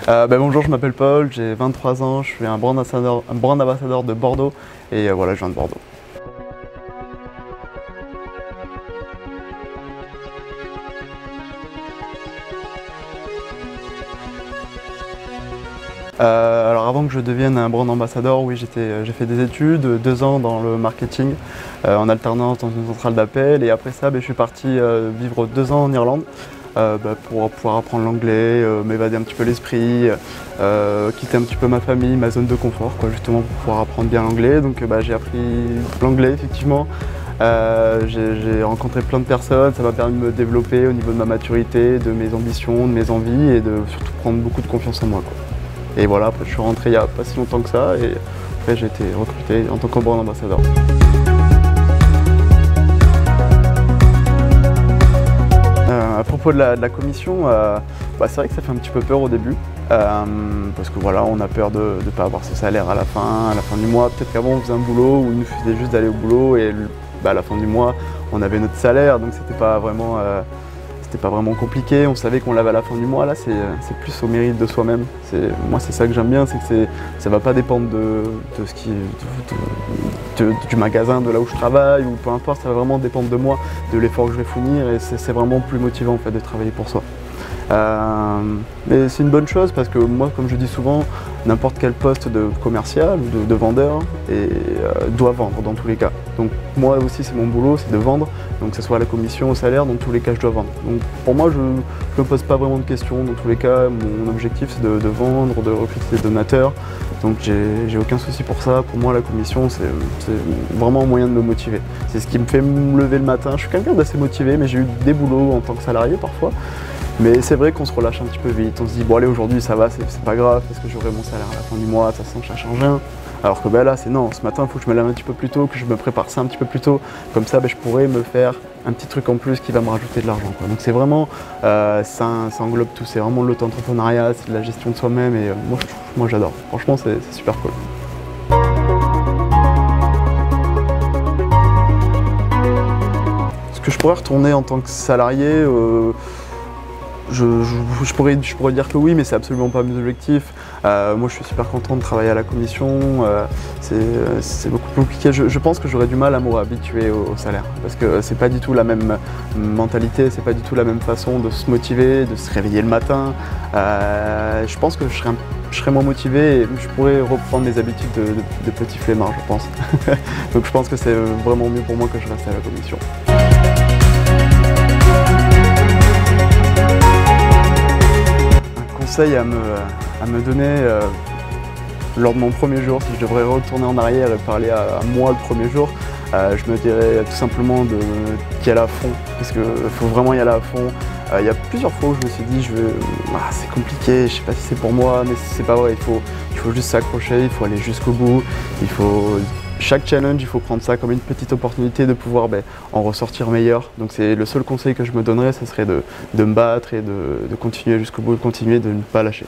Bonjour, je m'appelle Paul, j'ai 23 ans, je suis un brand ambassadeur de Bordeaux et voilà, je viens de Bordeaux. Alors avant que je devienne un brand ambassadeur, oui, j'ai fait des études, 2 ans dans le marketing, en alternance dans une centrale d'appel, et après ça je suis parti vivre 2 ans en Irlande pour pouvoir apprendre l'anglais, m'évader un petit peu l'esprit, quitter un petit peu ma famille, ma zone de confort, justement pour pouvoir apprendre bien l'anglais. Donc j'ai appris l'anglais effectivement. J'ai rencontré plein de personnes, ça m'a permis de me développer au niveau de ma maturité, de mes ambitions, de mes envies et de surtout prendre beaucoup de confiance en moi. Et voilà, après je suis rentré il n'y a pas si longtemps que ça et après j'ai été recruté en tant que brand ambassadeur. À propos de la commission, c'est vrai que ça fait un petit peu peur au début parce que voilà, on a peur de ne pas avoir ce salaire à la fin du mois. Peut-être qu'avant on faisait un boulot où il nous suffisait juste d'aller au boulot et à la fin du mois on avait notre salaire, donc c'était pas vraiment compliqué, on savait qu'on l'avait à la fin du mois. Là c'est plus au mérite de soi-même. Moi c'est ça que j'aime bien, c'est que ça va pas dépendre du magasin, de là où je travaille ou peu importe, ça va vraiment dépendre de moi, de l'effort que je vais fournir et c'est vraiment plus motivant en fait de travailler pour soi. Mais c'est une bonne chose parce que moi, comme je dis souvent, n'importe quel poste de commercial ou de vendeur doit vendre dans tous les cas. Donc moi aussi c'est mon boulot, c'est de vendre, donc que ce soit à la commission, au salaire, dans tous les cas je dois vendre. Donc pour moi je ne me pose pas vraiment de questions, dans tous les cas mon objectif c'est de vendre, de recruter des donateurs, donc j'ai aucun souci pour ça. Pour moi la commission c'est vraiment un moyen de me motiver. C'est ce qui me fait me lever le matin. Je suis quelqu'un d'assez motivé, mais j'ai eu des boulots en tant que salarié parfois. Mais c'est vrai qu'on se relâche un petit peu vite, on se dit bon allez aujourd'hui ça va, c'est pas grave parce que j'aurai mon salaire à la fin du mois, de toute façon ça change rien. Alors que là c'est non, ce matin il faut que je me lève un petit peu plus tôt, que je me prépare ça un petit peu plus tôt, comme ça je pourrais me faire un petit truc en plus qui va me rajouter de l'argent. Donc c'est vraiment, ça englobe tout, c'est vraiment l'auto-entrepreneuriat, c'est de la gestion de soi-même et moi j'adore, franchement c'est super cool. Est-ce que je pourrais retourner en tant que salarié? Je pourrais dire que oui, mais c'est absolument pas mes objectifs. Moi je suis super content de travailler à la commission, c'est beaucoup plus compliqué. Je pense que j'aurais du mal à me réhabituer au salaire, parce que c'est pas du tout la même mentalité, c'est pas du tout la même façon de se motiver, de se réveiller le matin. Je pense que je serais moins motivé et je pourrais reprendre mes habitudes de petit flemmard, je pense. Donc je pense que c'est vraiment mieux pour moi que je reste à la commission. Conseil à me donner lors de mon premier jour, si je devrais retourner en arrière et parler à moi le premier jour, je me dirais tout simplement d'y aller à fond, parce qu'il faut vraiment y aller à fond. Il y a plusieurs fois où je me suis dit c'est compliqué, je sais pas si c'est pour moi, mais c'est pas vrai, il faut juste s'accrocher, il faut aller jusqu'au bout, chaque challenge, il faut prendre ça comme une petite opportunité de pouvoir en ressortir meilleur. Donc c'est le seul conseil que je me donnerais, ce serait de me battre et de continuer jusqu'au bout, de continuer de ne pas lâcher.